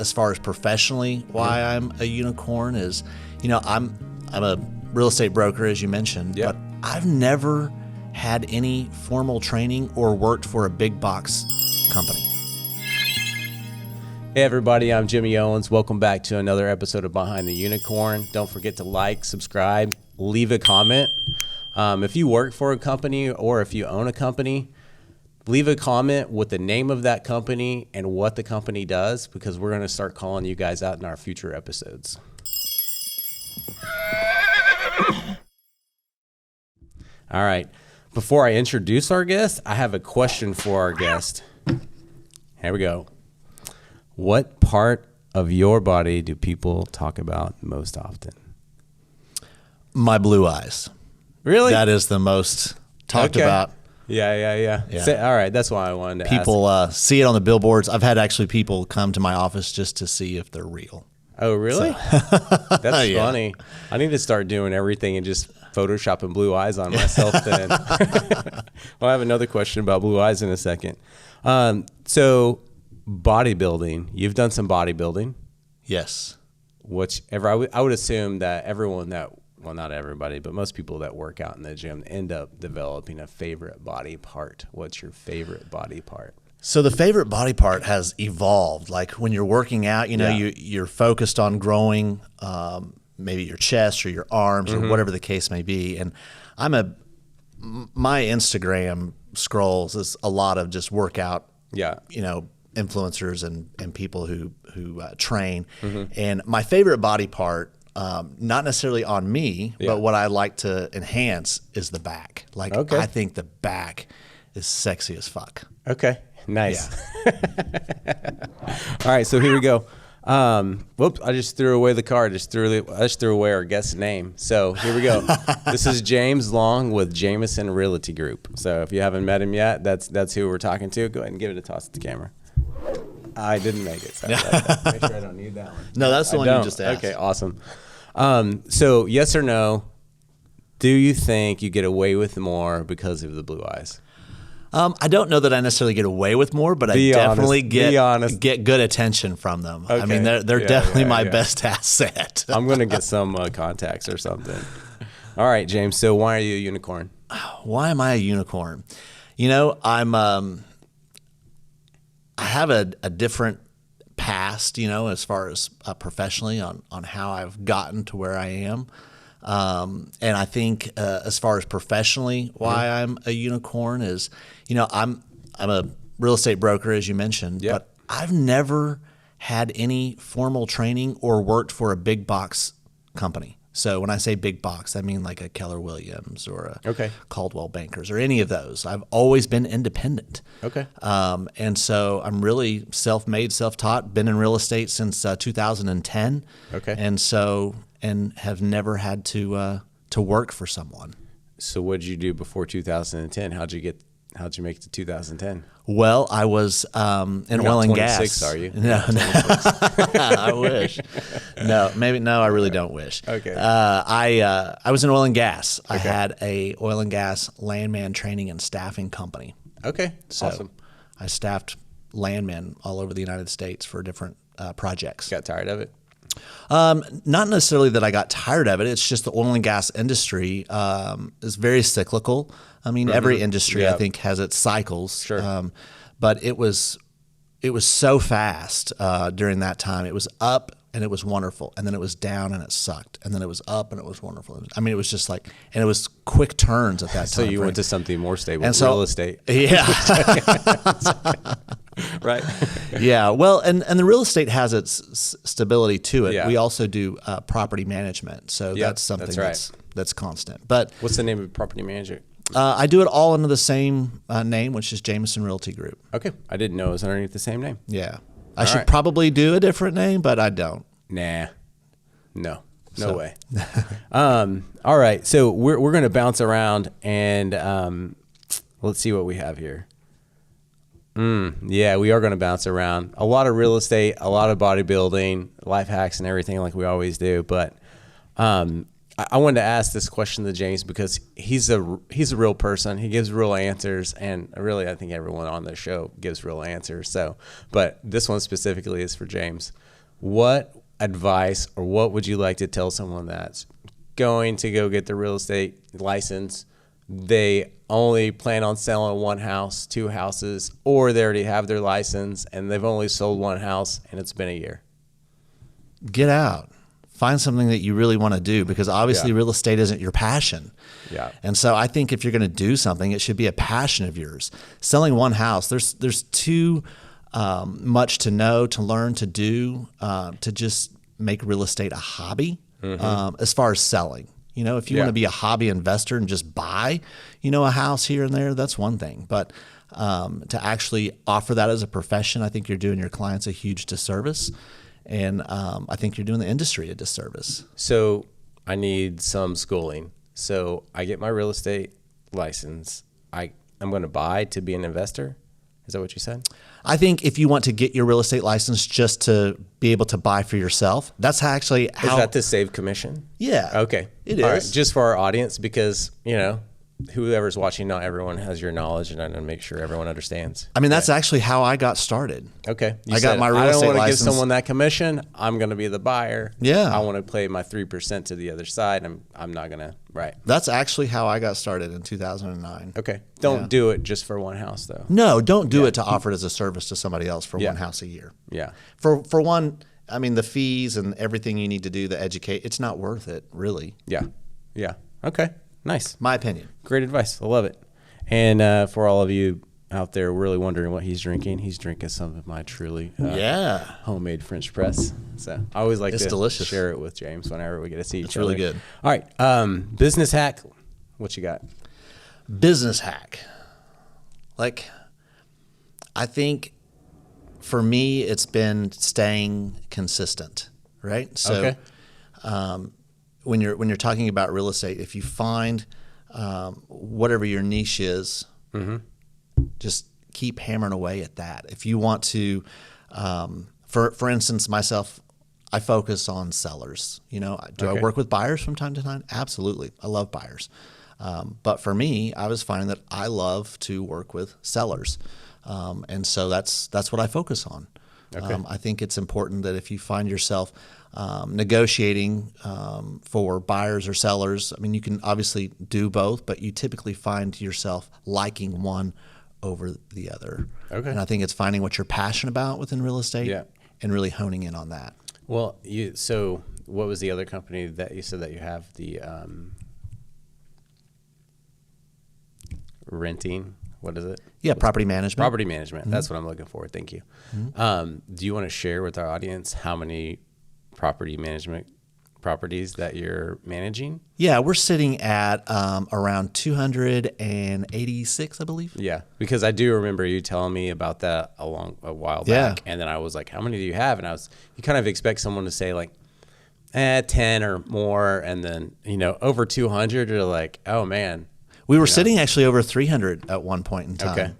as far as professionally, why I'm a unicorn is, I'm a real estate broker, as you mentioned, but I've never had any formal training or worked for a big box company. Hey everybody, I'm Jimmy Owens. Welcome back to another episode of Behind the Unicorn. Don't forget to like, subscribe, leave a comment. If you work for a company or if you own a company, leave a comment with the name of that company and what the company does, because we're going to start calling you guys out in our future episodes. All right. Before I introduce our guest, I have a question for our guest. Here we go. What part of your body do people talk about most often? My blue eyes. Really? That is the most talked about. Yeah. All right, that's why I wanted to people see it on the billboards. I've had actually people come to my office just to see if they're real. Oh, really? So. That's funny. I need to start doing everything and just photoshopping blue eyes on myself then. Well, I have another question about blue eyes in a second. So bodybuilding, you've done some bodybuilding. Yes. Whichever, I would assume that everyone that, well, not everybody, but most people that work out in the gym end up developing a favorite body part. What's your favorite body part? So the favorite body part has evolved. Like when you're working out, you're focused on growing maybe your chest or your arms or whatever the case may be. And my Instagram scrolls is a lot of just workout, influencers and people who train. And my favorite body part, not necessarily on me, but what I like to enhance is the back. I think the back is sexy as fuck. Okay. Nice. Yeah. All right, so here we go. Whoops, I just threw away the card. I just threw away our guest's name. So here we go. This is James Long with Jameson Realty Group. So if you haven't met him yet, that's who we're talking to. Go ahead and give it a toss at the camera. I didn't make it. Sorry about that. Make sure I don't need that one. No, that's the one you just asked. Okay, awesome. So yes or no, do you think you get away with more because of the blue eyes? I don't know that I necessarily get away with more, but I definitely get good attention from them. Okay. I mean, they're definitely my best asset. I'm going to get some contacts or something. All right, James. So why are you a unicorn? Why am I a unicorn? I have a different past, as far as professionally on how I've gotten to where I am. And I think as far as professionally, why I'm a unicorn is, I'm a real estate broker, as you mentioned, but I've never had any formal training or worked for a big box company. So when I say big box, I mean like a Keller Williams or a Caldwell Bankers or any of those. I've always been independent. Okay. And so I'm really self-made, self-taught, been in real estate since 2010. Okay. And have never had to work for someone. So what did you do before 2010? How'd you make it to 2010? Well, I was in oil and gas. 26, are you? No. I wish. No, I really don't wish. Okay. I was in oil and gas. Okay. I had a oil and gas landman training and staffing company. Okay. So awesome. I staffed landmen all over the United States for different projects. Got tired of it? Not necessarily that I got tired of it. It's just the oil and gas industry is very cyclical. I mean, every industry I think has its cycles. Sure. But it was so fast during that time. It was up and it was wonderful, and then it was down and it sucked, and then it was up and it was wonderful. I mean, it was just and it was quick turns at that time. So you went to something more stable, real estate. Yeah. Right. Yeah. Well, and the real estate has its stability to it. Yeah. We also do property management, so that's something that's constant. But what's the name of property manager? I do it all under the same name, which is Jameson Realty Group. Okay. I didn't know it was underneath the same name. Yeah. I should probably do a different name, but I don't. Nah. No way. All right. So we're going to bounce around and let's see what we have here. Yeah, we are going to bounce around. A lot of real estate, a lot of bodybuilding, life hacks and everything like we always do. But I wanted to ask this question to James because he's a real person. He gives real answers, and really, I think everyone on the show gives real answers. So, but this one specifically is for James. What advice or what would you like to tell someone that's going to go get the real estate license? They only plan on selling one house, two houses, or they already have their license and they've only sold one house and it's been a year. Get out. Find something that you really want to do, because obviously real estate isn't your passion. Yeah. And so I think if you're going to do something, it should be a passion of yours. Selling one house, there's too much to know, to learn, to do, to just make real estate a hobby. As far as selling, you know, if you want to be a hobby investor and just buy, you know, a house here and there, that's one thing. But to actually offer that as a profession, I think you're doing your clients a huge disservice. And I think you're doing the industry a disservice. So I need some schooling. So I get my real estate license. I'm going to buy to be an investor. Is that what you said? I think if you want to get your real estate license just to be able to buy for yourself, that's actually how. Is that to save commission? Yeah. Okay. It is. All right. Just for our audience, because, you know, whoever's watching, not everyone has your knowledge, and I want to make sure everyone understands. I mean, that's actually how I got started. Okay. I got my real estate license. I don't want to give someone that commission. I'm going to be the buyer. Yeah. I want to play my 3% to the other side. I'm not going to. Right. That's actually how I got started in 2009. Okay. Don't do it just for one house, though. No, don't do it to offer it as a service to somebody else for one house a year. Yeah. For one, I mean, the fees and everything you need to do to educate, it's not worth it, really. Yeah. Yeah. Okay. Nice. My opinion. Great advice. I love it. And for all of you out there really wondering what he's drinking some of my truly homemade French press. So I always like to share it with James whenever we get to see each other. It's really good. All right. Business hack. What you got? Business hack. Like, I think for me, it's been staying consistent, right? So, when you're talking about real estate, if you find whatever your niche is, just keep hammering away at that. If you want to, for instance, myself, I focus on sellers. You know, do I work with buyers from time to time? Absolutely, I love buyers. But for me, I was finding that I love to work with sellers, and so that's what I focus on. I think it's important that if you find yourself negotiating for buyers or sellers, I mean, you can obviously do both, but you typically find yourself liking one over the other. And I think it's finding what you're passionate about within real estate and really honing in on that. Well, so what was the other company that you said that you have, the renting? What is it? Yeah, property management. Property management. That's what I'm looking for. Thank you. Do you want to share with our audience how many property management properties that you're managing? Yeah, we're sitting at around 286, I believe. Yeah, because I do remember you telling me about that a while back, and then I was like, "How many do you have?" And you kind of expect someone to say like, 10 or more, and then over 200, you're like, "Oh man." We were sitting actually over 300 at one point in time,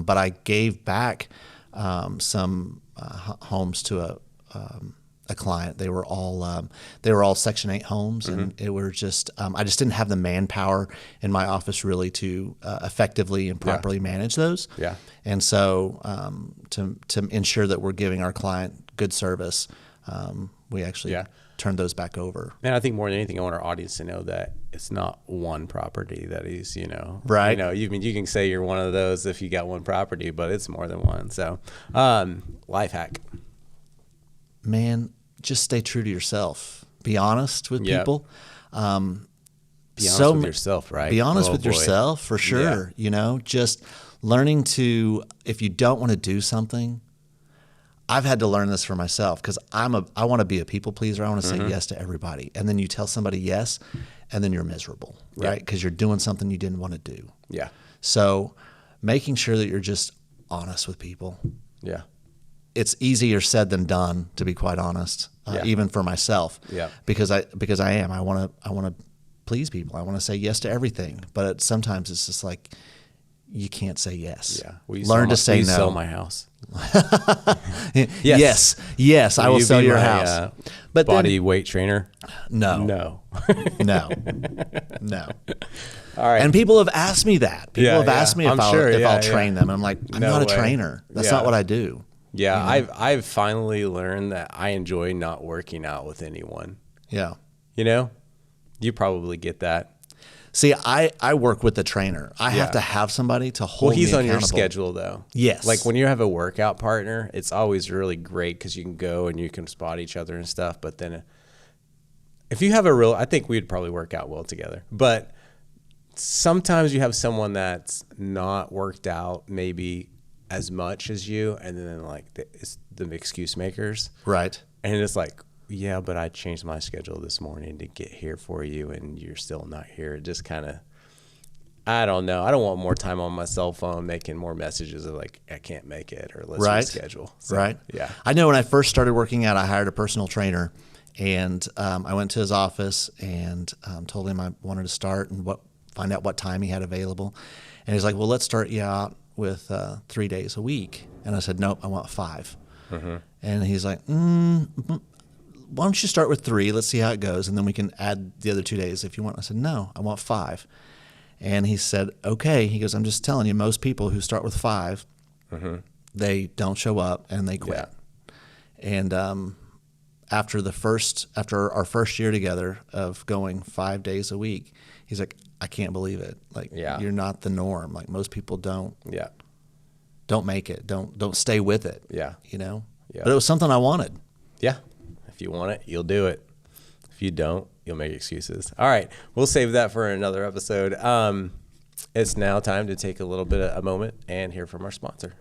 but I gave back some homes to a client. They were all Section 8 homes, and it were just I just didn't have the manpower in my office really to effectively and properly manage those. Yeah, and so to ensure that we're giving our client good service, we actually turned those back over. And I think more than anything, I want our audience to know that it's not one property that he's, right. You can say you're one of those if you got one property, but it's more than one. So, life hack. Man, just stay true to yourself. Be honest with people. Be honest with yourself, right? Be honest with yourself for sure. Just learning to, if you don't want to do something, I've had to learn this for myself because I want to be a people pleaser. I want to say yes to everybody. And then you tell somebody yes, and then you're miserable, right? Because you're doing something you didn't want to do. Yeah. So making sure that you're just honest with people. Yeah. It's easier said than done, to be quite honest, even for myself. Yeah. Because I am. I want to please people. I want to say yes to everything. But sometimes it's just like you can't say yes. Yeah. Learn to say no. Sell my house. Yes, I will sell your house. But body weight trainer? No. No. No. All right. And people have asked me that. People have asked me if I'll train them. I'm like, I'm not a trainer. That's not what I do. Yeah, I've finally learned that I enjoy not working out with anyone. Yeah. You know? You probably get that. See, I work with the trainer. I have to have somebody to hold me accountable. Well, he's on your schedule, though. Yes. Like when you have a workout partner, it's always really great because you can go and you can spot each other and stuff. But then if you have I think we'd probably work out well together. But sometimes you have someone that's not worked out maybe as much as you, and then like it's the excuse makers. Right. And it's like, yeah, but I changed my schedule this morning to get here for you, and you're still not here. It just kind of, I don't know. I don't want more time on my cell phone making more messages of like, I can't make it, or let's reschedule. So, right. Yeah. I know when I first started working out, I hired a personal trainer, and I went to his office and told him I wanted to start and find out what time he had available. And he's like, well, let's start you out with 3 days a week. And I said, nope, I want 5. Mm-hmm. And he's like, why don't you start with 3? Let's see how it goes. And then we can add the other 2 days if you want. I said, no, I want 5. And he said, okay. He goes, I'm just telling you, most people who start with 5, they don't show up and they quit. Yeah. And after our first year together of going 5 days a week, he's like, I can't believe it. Like, you're not the norm. Like most people don't make it. Don't stay with it. Yeah. You know? Yeah. But it was something I wanted. Yeah. If you want it, you'll do it. If you don't, you'll make excuses. All right. We'll save that for another episode. It's now time to take a moment and hear from our sponsor.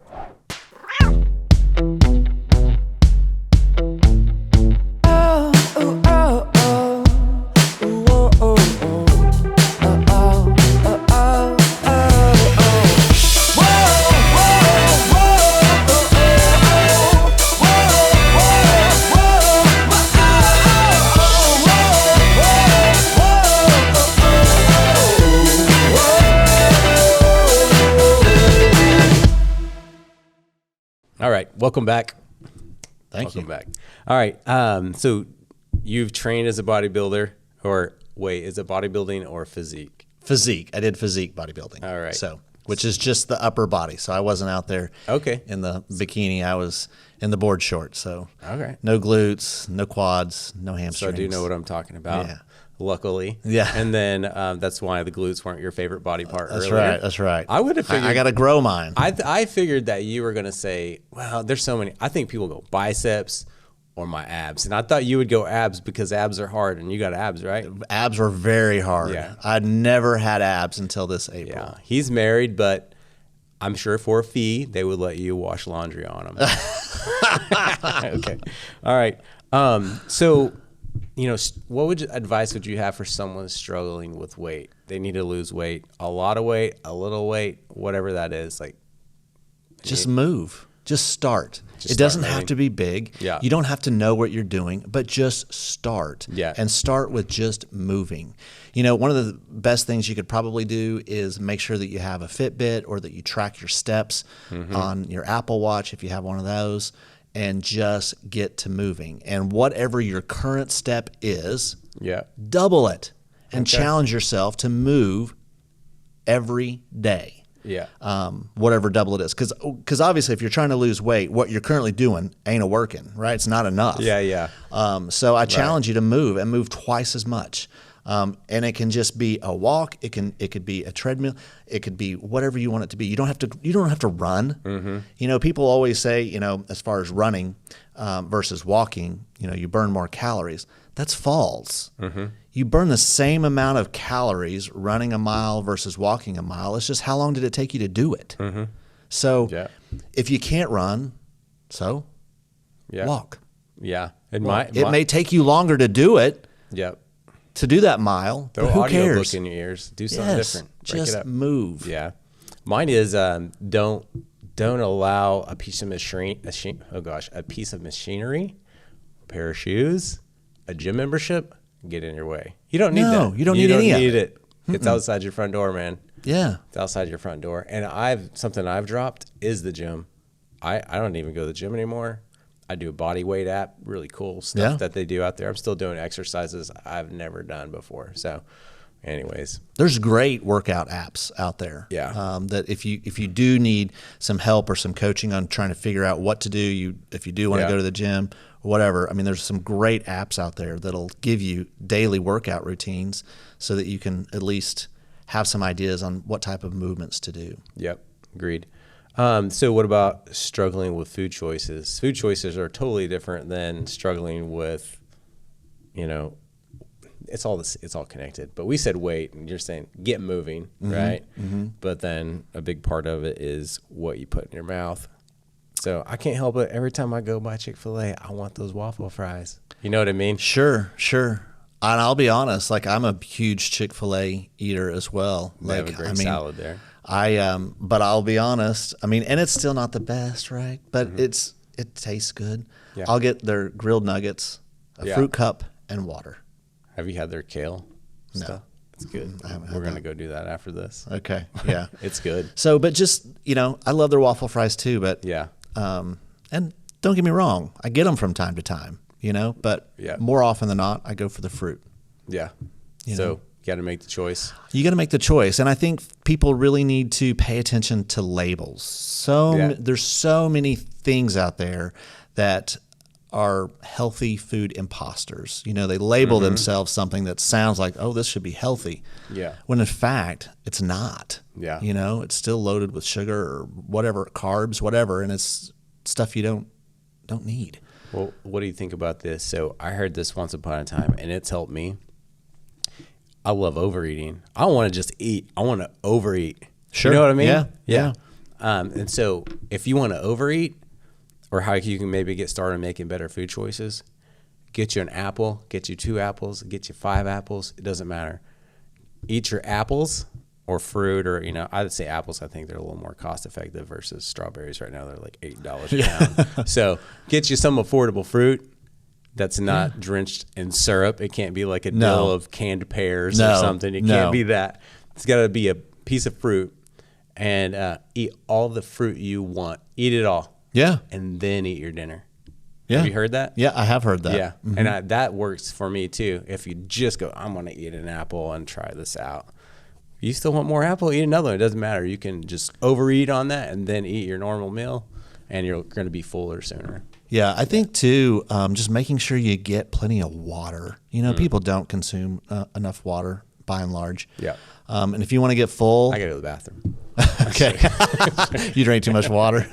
All right, welcome back. Welcome back. All right, so you've trained as a bodybuilder, is it bodybuilding or physique? Physique. I did physique bodybuilding. All right. So, which is just the upper body. So I wasn't out there in the bikini. I was in the board shorts. So no glutes, no quads, no hamstrings. So I do know what I'm talking about. Yeah. Luckily. Yeah. And then that's why the glutes weren't your favorite body part That's earlier. Right. That's right. I would have figured. I got to grow mine. I figured that you were going to say, well, there's so many. I think people go biceps or my abs. And I thought you would go abs because abs are hard, and you got abs, right? Abs are very hard. Yeah. I'd never had abs until this April. Yeah. He's married, but I'm sure for a fee, they would let you wash laundry on him. Okay. All right. So, what advice would you have for someone struggling with weight? They need to lose weight, a lot of weight, a little weight, whatever that is. Like, just move. Just start. It doesn't have to be big. Yeah. You don't have to know what you're doing, but just start. Yeah. And start with just moving. One of the best things you could probably do is make sure that you have a Fitbit or that you track your steps on your Apple Watch if you have one of those, and just get to moving. And whatever your current step is, double it and challenge yourself to move every day. Yeah. Whatever double it is. Because obviously if you're trying to lose weight, what you're currently doing ain't a working, right? It's not enough. Yeah. So I challenge you to move and move twice as much. And it can just be a walk. It could be a treadmill. It could be whatever you want it to be. You don't have to run. Mm-hmm. People always say, as far as running versus walking, you burn more calories. That's false. Mm-hmm. You burn the same amount of calories running a mile versus walking a mile. It's just how long did it take you to do it? Mm-hmm. So if you can't run, walk. Yeah. It may take you longer to do it. Yep. To do that mile, throw who audio cares? book in your ears. Do something different. Break just it up. Move. Yeah. Mine is don't allow a piece of machinery, a pair of shoes, a gym membership get in your way. You don't need that. You don't need any of it. It's outside your front door, man. Yeah. It's outside your front door. And something I've dropped is the gym. I don't even go to the gym anymore. I do a body weight app, really cool stuff that they do out there. I'm still doing exercises I've never done before. So anyways, there's great workout apps out there. Yeah. That if you do need some help or some coaching on trying to figure out what to do, if you do want to go to the gym or whatever, I mean, there's some great apps out there that'll give you daily workout routines so that you can at least have some ideas on what type of movements to do. Yep. Agreed. So what about struggling with food choices? Food choices are totally different than struggling with, it's all connected. But we said weight, and you're saying get moving, right? Mm-hmm. But then a big part of it is what you put in your mouth. So I can't help it. Every time I go by ChickfilA, I want those waffle fries. You know what I mean? Sure. And I'll be honest, like I'm a huge ChickfilA eater as well. They have a great salad there. But I'll be honest. I mean, and it's still not the best, right? But it tastes good. Yeah. I'll get their grilled nuggets, a fruit cup, and water. Have you had their kale stuff? No. It's good. We're going to go do that after this. Okay. Yeah. It's good. So, but just, I love their waffle fries too, but yeah. And don't get me wrong, I get them from time to time, but more often than not, I go for the fruit. Yeah. So you got to make the choice. You got to make the choice. And I think people really need to pay attention to labels. There's so many things out there that are healthy food imposters. They label themselves something that sounds like, oh, this should be healthy. Yeah. When in fact, it's not. Yeah. It's still loaded with sugar or whatever, carbs, whatever, and it's stuff you don't need. Well, what do you think about this? So I heard this once upon a time, and it's helped me. I love overeating. I don't want to just eat. I want to overeat. Sure. You know what I mean? Yeah. And so if you want to overeat, or how you can maybe get started making better food choices, get you an apple, get you 2 apples, get you 5 apples. It doesn't matter. Eat your apples or fruit, or, I would say apples. I think they're a little more cost effective versus strawberries right now. They're like $8 a pound. So get you some affordable fruit that's not drenched in syrup. It can't be like a dill of canned pears or something. It can't be that. It's got to be a piece of fruit, and eat all the fruit you want. Eat it all. Yeah. And then eat your dinner. Yeah. Have you heard that? Yeah, I have heard that. Yeah. Mm-hmm. And that works for me too. If you just go, I'm going to eat an apple and try this out. You still want more apple? Eat another one. It doesn't matter. You can just overeat on that and then eat your normal meal, and you're going to be fuller sooner. Yeah, I think too, just making sure you get plenty of water. People don't consume enough water by and large. Yeah. And if you want to get full, I go to the bathroom. Okay. You drink too much water.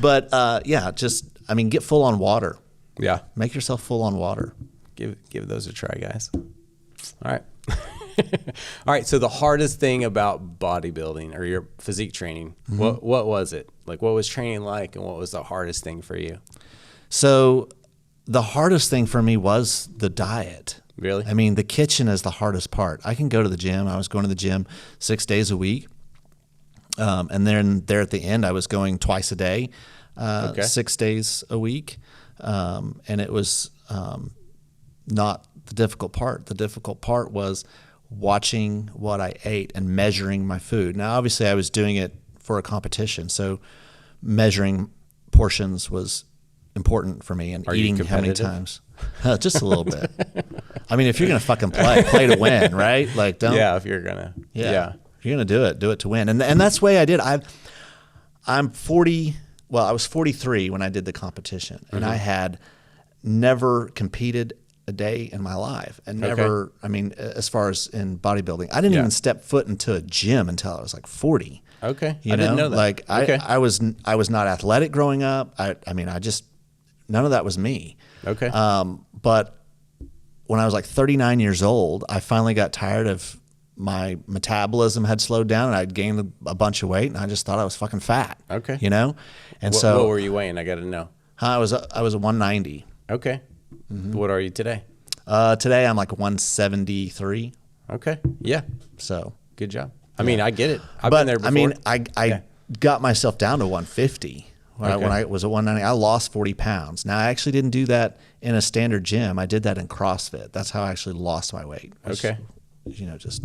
But get full on water. Yeah. Make yourself full on water. Give those a try, guys. All right. All right. So the hardest thing about bodybuilding or your physique training, what was it? Like, what was training like, and what was the hardest thing for you? So the hardest thing for me was the diet. Really? I mean, the kitchen is the hardest part. I can go to the gym. I was going to the gym 6 days a week. And then there at the end, I was going twice a day, 6 days a week. And it was not the difficult part. The difficult part was watching what I ate and measuring my food. Now, obviously, I was doing it for a competition, so measuring portions was important for me, and eating how many times. Just a little bit. I mean, if you're going to fucking play to win, right? Like, don't. Yeah, if you're going to. Yeah. If you're going to do it to win. And that's the way I did. I'm 40. Well, I was 43 when I did the competition, and I had never competed a day in my life, and never, I mean, as far as in bodybuilding, I didn't even step foot into a gym until I was like 40. Okay. I didn't know that. Like I was not athletic growing up. I mean, none of that was me. Okay. But when I was like 39 years old, I finally got tired of my metabolism had slowed down, and I'd gained a bunch of weight, and I just thought I was fucking fat. Okay. And what were you weighing? I got to know. I was a 190. Okay. Mm-hmm. What are you today? Today I'm like 173. Okay. Yeah. So good job. I mean, I get it. I've been there before. I mean, I got myself down to 150. When I was at 190, I lost 40 pounds. Now, I actually didn't do that in a standard gym. I did that in CrossFit. That's how I actually lost my weight. Okay. Just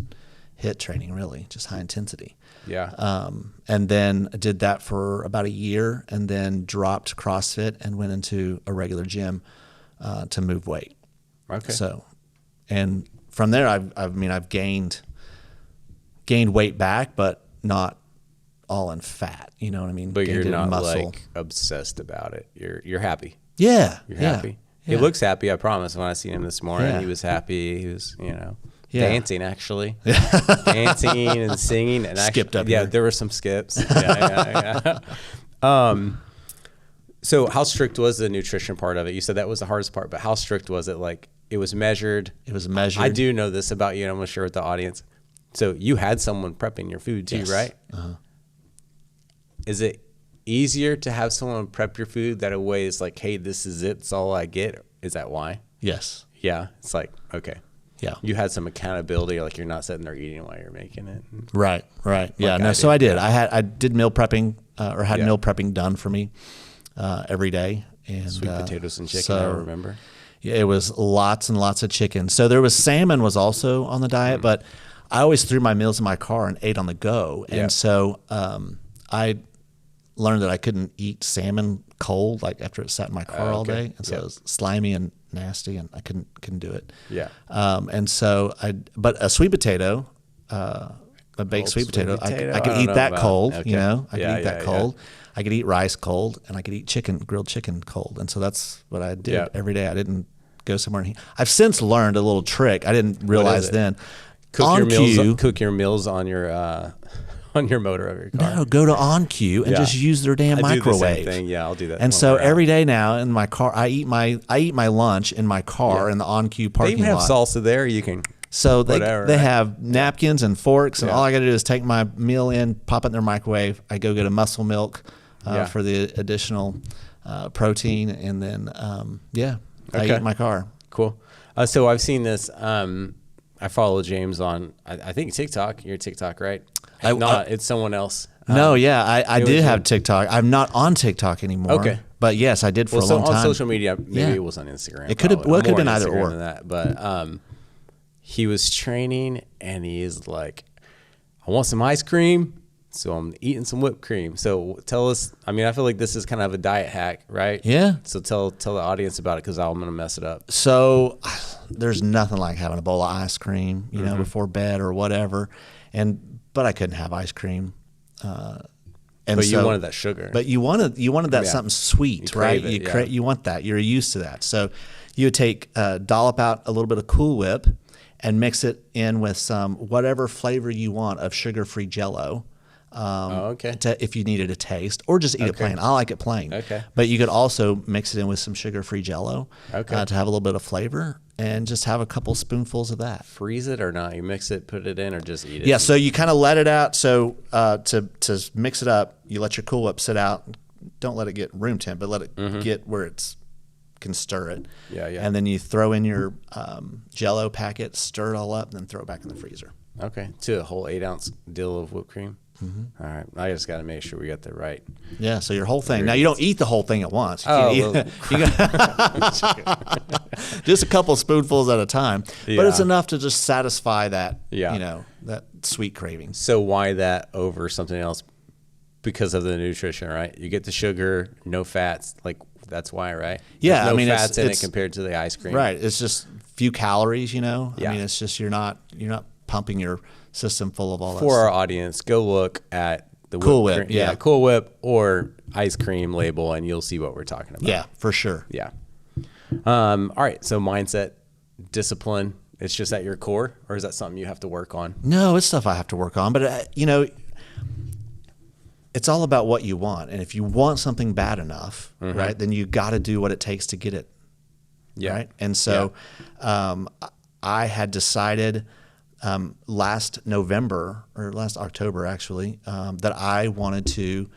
HIIT training, really, just high intensity. Yeah. And then I did that for about a year, and then dropped CrossFit and went into a regular gym to move weight. Okay. So, and from there, I've gained weight back, but not all in fat. You know what I mean? But Gained you're it in not muscle. like obsessed about it. You're happy. Yeah. You're happy. He Yeah. looks happy. I promise. When I seen him this morning, Yeah. he was happy. He was, Yeah. dancing actually, dancing and singing. And Skipped up Yeah, here. there were some skips. Yeah. So how strict was the nutrition part of it? You said that was the hardest part, but how strict was it? Like it was measured. It was measured. I do know this about you, and I'm going to share with the audience. So you had someone prepping your food too, Yes. right? Uh-huh. Is it easier to have someone prep your food that a way is like, hey, this is it, it's all I get? Is that why? Yes. Yeah, it's like, okay. Yeah. You had some accountability, like you're not sitting there eating while you're making it. Right. Yeah. Like No. I So did. I did meal prepping or had Yeah. meal prepping done for me every day. And Sweet potatoes and chicken, so, I remember. Yeah, it was lots and lots of chicken. So there was salmon was also on the diet, but I always threw my meals in my car and ate on the go. And Yeah. so I learned that I couldn't eat salmon cold, like after it sat in my car all okay. day. And so Yeah. it was slimy and nasty, and I couldn't do it. Yeah. And so but a sweet potato, a baked sweet sweet potato, potato? I could I don't eat know that about- cold, okay. you know, I Yeah, could eat that yeah, cold. I could eat rice cold, and I could eat grilled chicken cold. And so that's what I did Yeah. every day. I didn't go somewhere and I've since learned a little trick I didn't realize it? then. Cook On cue, your meals on your motor of your car. no, go to On Cue and Yeah. just use their damn I do the microwave. same thing. Yeah, I'll do that. And when so we're out. every day now in my car, I eat my lunch in my car Yeah. in the On Cue they parking even have lot. salsa there. You can. So they Whatever, they right? have napkins and forks, and Yeah. all I got to do is take my meal in, pop it in their microwave. I go get a muscle milk Yeah. for the additional protein, and then I Okay. eat in my car. Cool. So I've seen this. I follow James on, I think TikTok. You're TikTok, right? It's someone else. No, yeah, I it did was have a- TikTok. I'm not on TikTok anymore. Okay. But yes, I did for Well, a so long on time. social media, maybe Yeah. it was on Instagram. It could have- probably. well, it I'm could have more on been either Instagram or. than that, but he was training, and he is like, I want some ice cream, so I'm eating some whipped cream. So tell us. I mean, I feel like this is kind of a diet hack, right? Yeah. So tell the audience about it, because I'm gonna mess it up. So there's nothing like having a bowl of ice cream, you know, before bed or whatever. But I couldn't have ice cream. But you wanted that sugar. But you wanted that Yeah. something sweet, You right? crave it, You want that. You're used to that. So you would take dollop out a little bit of Cool Whip and mix it in with some whatever flavor you want of sugar-free Jell-O. Okay. If you needed a taste, or just eat it plain. I like it plain. Okay. But you could also mix it in with some sugar-free Jell-O Okay. to have a little bit of flavor, and just have a couple spoonfuls of that. Freeze it or not? You mix it, put it in, or just eat it? Yeah, so you kind of let it out. So to mix it up, you let your Cool Whip sit out. Don't let it get room temp, but let it get where it's can stir it. Yeah, yeah. And then you throw in your Jell-O packet, stir it all up, and then throw it back in the freezer. Okay. To a whole 8-ounce deal of whipped cream. All right. I just got to make sure we got that right. Yeah, so your whole thing. Now you don't eat the whole thing at once. You Oh, can't eat, just a couple spoonfuls at a time. But it's Yeah. enough to just satisfy that, Yeah. that sweet craving. So why that over something else? Because of the nutrition, right? You get the sugar, no fats. Like that's why, right? Yeah, There's no I mean, fats in it it's compared to the ice cream. Right. It's just few calories, Yeah. I mean, it's just you're not pumping your system full of all that For stuff. our audience, go look at the Cool whipped Whip, cream- yeah. Cool Whip or ice cream label, and you'll see what we're talking about. Yeah, for sure. Yeah. All right. So mindset, discipline. It's just at your core, or is that something you have to work on? No, it's stuff I have to work on, but it's all about what you want. And if you want something bad enough, right, then you got to do what it takes to get it. Yeah. Right. And so I had decided last November or last October, actually, that I wanted to,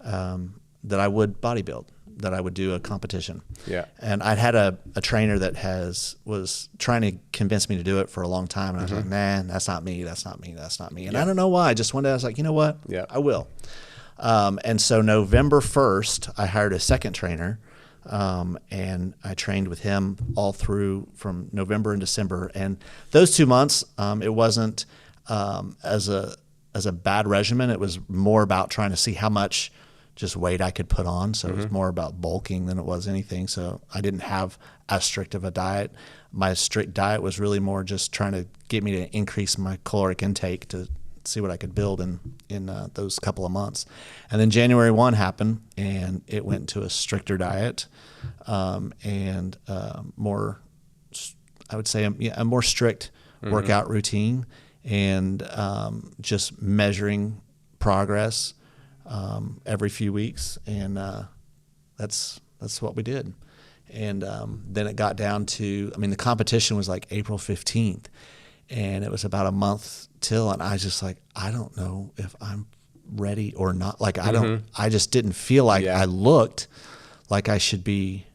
that I would bodybuild, that I would do a competition. Yeah. And I'd had a trainer that was trying to convince me to do it for a long time. And I was like, man, that's not me. That's not me. That's not me. And I don't know why. Just one day I was like, you know what? Yeah. I will. And so November 1st, I hired a second trainer. And I trained with him all through from November and December. And those 2 months, it wasn't as a bad regimen. It was more about trying to see how much just weight I could put on. So it was more about bulking than it was anything. So I didn't have as strict of a diet. My strict diet was really more just trying to get me to increase my caloric intake to see what I could build in those couple of months. And then January 1 happened, and it went to a stricter diet, and more, I would say, a more strict workout routine, and just measuring progress every few weeks. And that's what we did. And then it got down to, the competition was like April 15th, and it was about a month till, and I was just like, I don't know if I'm ready or not. Like, I just didn't feel like I looked like I should be.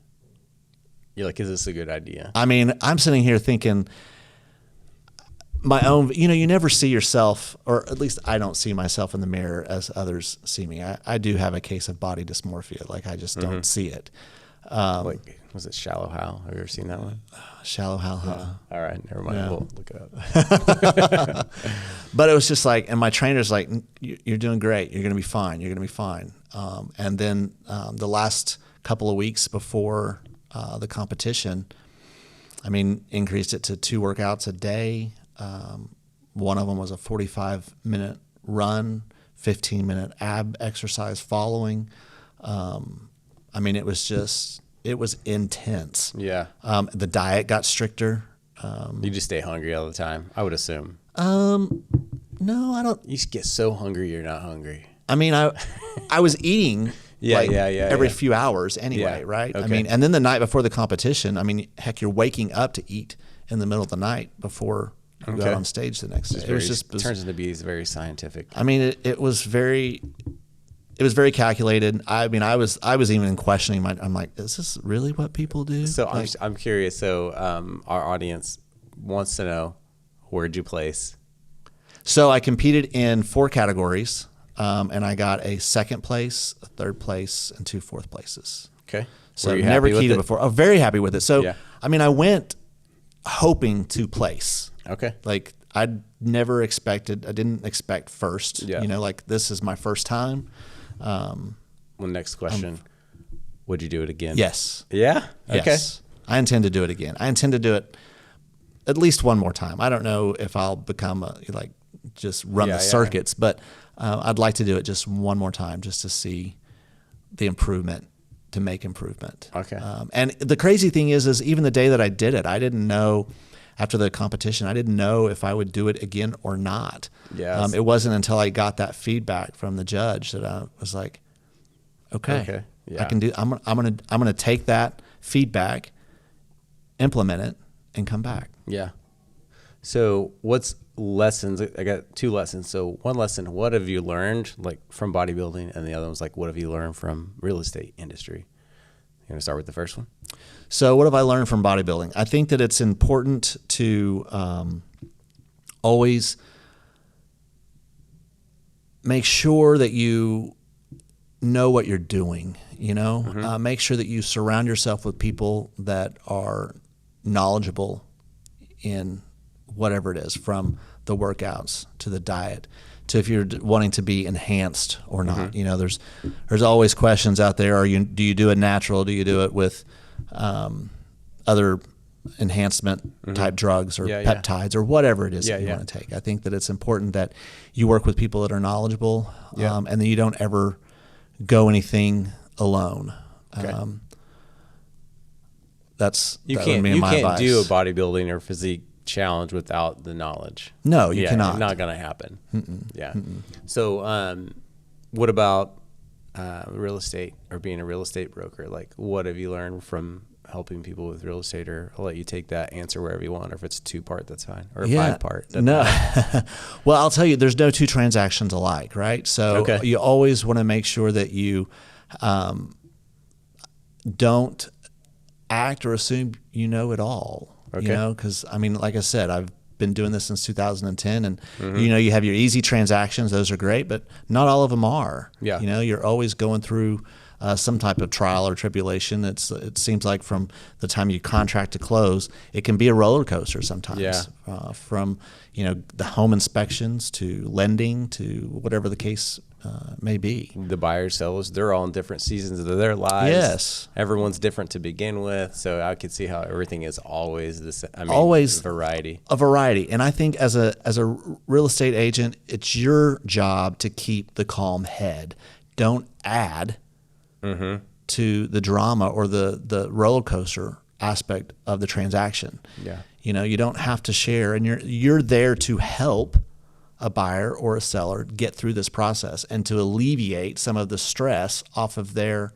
You're like, is this a good idea? I'm sitting here thinking my own, you never see yourself, or at least I don't see myself in the mirror as others see me. I do have a case of body dysmorphia. Like, I just don't see it. Like, was it Shallow Hal? Have you ever seen that one? Shallow Hal, huh? All right, never mind. Yeah. We'll look it up. But it was just like, and my trainer's like, you're doing great. You're going to be fine. You're going to be fine. And then the last couple of weeks before the competition, increased it to 2 workouts a day. One of them was a 45-minute run, 15-minute ab exercise following. It was intense. Yeah. The diet got stricter. You just stay hungry all the time, I would assume. No, I don't. You get so hungry you're not hungry. I was eating every few hours anyway, right? Okay. And then the night before the competition, heck, you're waking up to eat in the middle of the night before you go out on stage the next day. It turns into be very scientific. It was very calculated. I was even questioning I'm like, is this really what people do? So I'm curious. So our audience wants to know, where'd you place? So I competed in 4 categories, and I got a 2nd place, a 3rd place, and 2 4th places. Okay. So I've never competed before. I'm very happy with it. So I went hoping to place. Okay. Like, I didn't expect first. Yeah. Like, this is my first time. Next question. Would you do it again? Yes. Yeah? Okay. Yes. I intend to do it again. I intend to do it at least one more time. I don't know if I'll become just run the circuits, but I'd like to do it just one more time just to see the improvement, to make improvement. Okay. And the crazy thing is even the day that I did it, I didn't know. After the competition, I didn't know if I would do it again or not. Yes. It wasn't until I got that feedback from the judge that I was like, okay. Yeah. I can do. I'm gonna take that feedback, implement it, and come back. Yeah. So what's lessons? I got 2 lessons. So one lesson, what have you learned from bodybuilding, and the other one's what have you learned from real estate industry? You want to start with the first one? So what have I learned from bodybuilding? I think that it's important to always make sure that you know what you're doing, make sure that you surround yourself with people that are knowledgeable in whatever it is, from the workouts to the diet to if you're wanting to be enhanced or not. There's always questions out there. Do you do it natural? Do you do it with other enhancement type drugs or peptides or whatever it is that you want to take? I think that it's important that you work with people that are knowledgeable, and that you don't ever go anything alone. Okay. You can't do a bodybuilding or physique challenge without the knowledge. No, you cannot. It's not going to happen. Yeah. So what about real estate or being a real estate broker? What have you learned from helping people with real estate? Or I'll let you take that answer wherever you want, or if it's 2-part, that's fine, or 5-part. No. Well, I'll tell you, there's no 2 transactions alike, right? So you always want to make sure that you don't act or assume you know it all. Because like I said, I've been doing this since 2010, and you have your easy transactions; those are great, but not all of them are. Yeah. You're always going through some type of trial or tribulation. It seems like from the time you contract to close, it can be a roller coaster sometimes. Yeah. From the home inspections to lending to whatever the case may be. The buyers, sellers, they're all in different seasons of their lives. Yes. Everyone's different to begin with. So I could see how everything is always the same. Always variety. A variety. And I think as a real estate agent, it's your job to keep the calm head. Don't add to the drama or the roller coaster aspect of the transaction. Yeah. You don't have to share, and you're there to help a buyer or a seller get through this process and to alleviate some of the stress off of their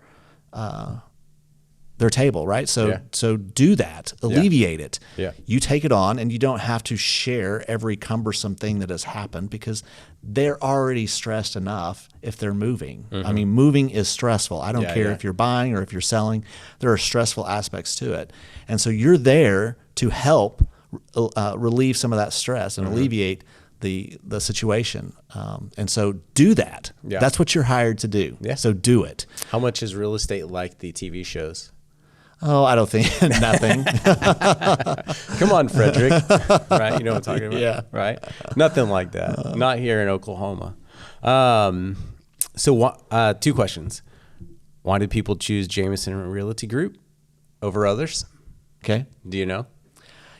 table, right? So do that, alleviate it. Yeah. You take it on, and you don't have to share every cumbersome thing that has happened because they're already stressed enough if they're moving. I mean, moving is stressful. I don't care if you're buying or if you're selling. There are stressful aspects to it. And so you're there to help relieve some of that stress and alleviate the situation. And so do that. Yeah. That's what you're hired to do. Yeah. So do it. How much is real estate like the TV shows? Oh, I don't think nothing. Come on, Frederick. Right? You know what I'm talking about? Yeah. Right? Nothing like that. Not here in Oklahoma. So 2 questions. Why did people choose Jameson Realty Group over others? Okay. Do you know?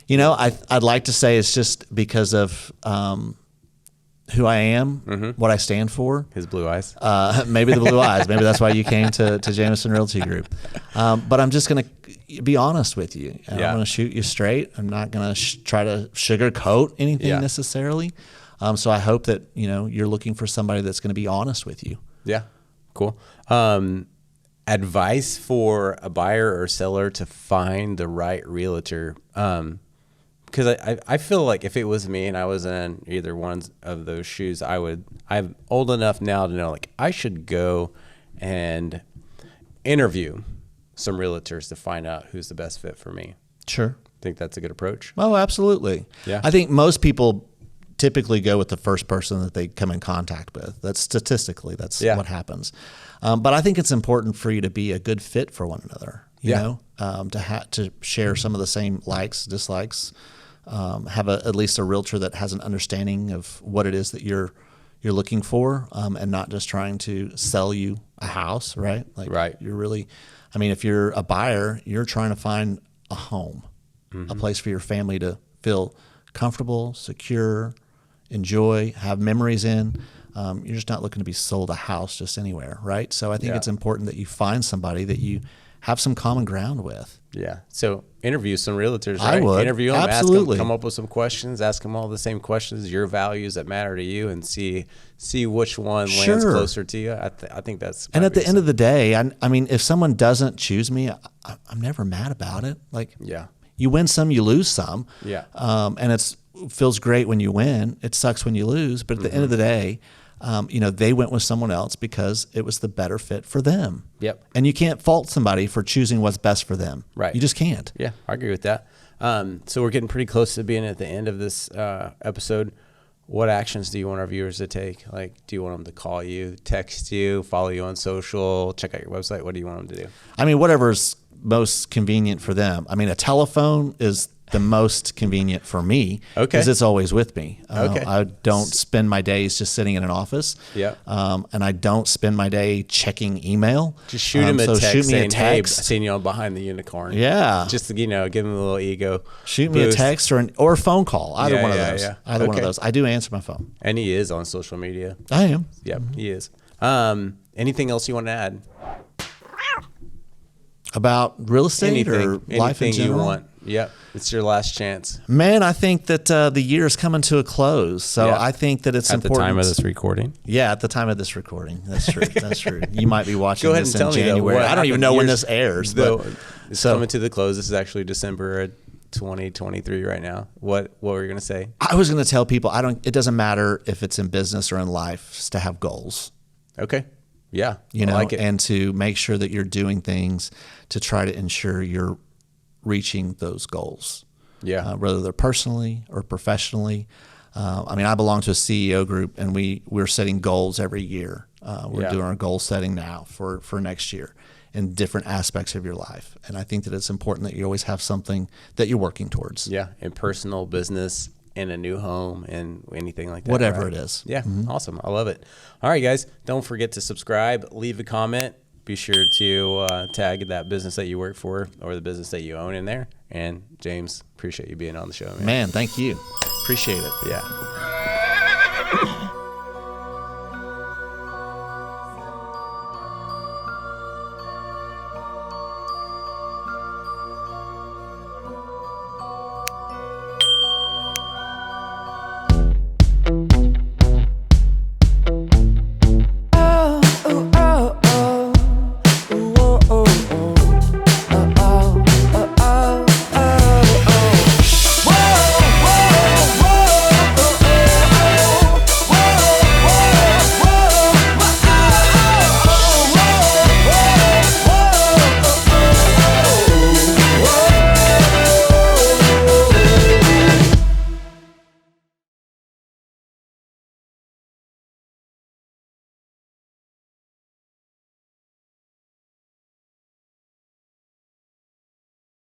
I'd like to say it's just because of who I am, what I stand for. His blue eyes. Maybe the blue eyes. Maybe that's why you came to Jameson Realty Group. But I'm just going to be honest with you. I'm going to shoot you straight. I'm not going to try to sugarcoat anything necessarily. So I hope that you're looking for somebody that's going to be honest with you. Yeah. Cool. Advice for a buyer or seller to find the right realtor. Because I feel like if it was me and I was in either one of those shoes, I'm old enough now to know, like, I should go and interview some realtors to find out who's the best fit for me. Sure. Think that's a good approach? Oh, absolutely. Yeah. I think most people typically go with the first person that they come in contact with. That's statistically, that's what happens. But I think it's important for you to be a good fit for one another, you know, to share some of the same likes, dislikes, have at least a realtor that has an understanding of what it is that you're looking for, and not just trying to sell you a house, right? Like you're really, if you're a buyer, you're trying to find a home, a place for your family to feel comfortable, secure, enjoy, have memories in. You're just not looking to be sold a house just anywhere, right? So I think it's important that you find somebody that you have some common ground with. Yeah. So interview some realtors, right? I would. Interview them, Absolutely. ask them, come up with some questions, ask them all the same questions, your values that matter to you, and see which one lands closer to you. I think that's. And at the end of the day, if someone doesn't choose me, I'm never mad about it. Like, you win some, you lose some. Yeah. And it feels great when you win. It sucks when you lose. But at the end of the day, they went with someone else because it was the better fit for them. Yep. And you can't fault somebody for choosing what's best for them. Right. You just can't. Yeah, I agree with that. So we're getting pretty close to being at the end of this episode. What actions do you want our viewers to take? Like, do you want them to call you, text you, follow you on social, check out your website? What do you want them to do? Whatever's most convenient for them. A telephone is the most convenient for me because it's always with me. I don't spend my days just sitting in an office. Yeah. And I don't spend my day checking email. Just shoot him a text shoot me saying, a hey, text. I seen you on Behind the Unicorn. Yeah. Just to, give him a little ego. Shoot me a text or a phone call. Either one of those. Yeah. Either one of those. I do answer my phone. And he is on social media. I am. Yep, he is. Anything else you want to add? About real estate or life in general? You want. Yep, it's your last chance. Man, I think that the year is coming to a close, so I think that it's important. At the time of this recording? Yeah, at the time of this recording. That's true. That's true. You might be watching Go ahead this and tell in me, January. though, I don't even know when this airs. It's coming to the close. This is actually December 2023 right now. What were you going to say? I was going to tell people it doesn't matter if it's in business or in life, just to have goals. Okay. Yeah. I like it. And to make sure that you're doing things to try to ensure you're reaching those goals. Yeah. Whether they're personally or professionally. I belong to a CEO group, and we're setting goals every year We're doing our goal setting now for next year in different aspects of your life. And I think that it's important that you always have something that you're working towards. Yeah, in personal, business, in a new home, and anything like that. Whatever right? it is. Yeah, awesome. I love it. All right, guys, don't forget to subscribe, leave a comment. Be sure to tag that business that you work for or the business that you own in there. And James, appreciate you being on the show, man. Man, thank you. Appreciate it. Yeah.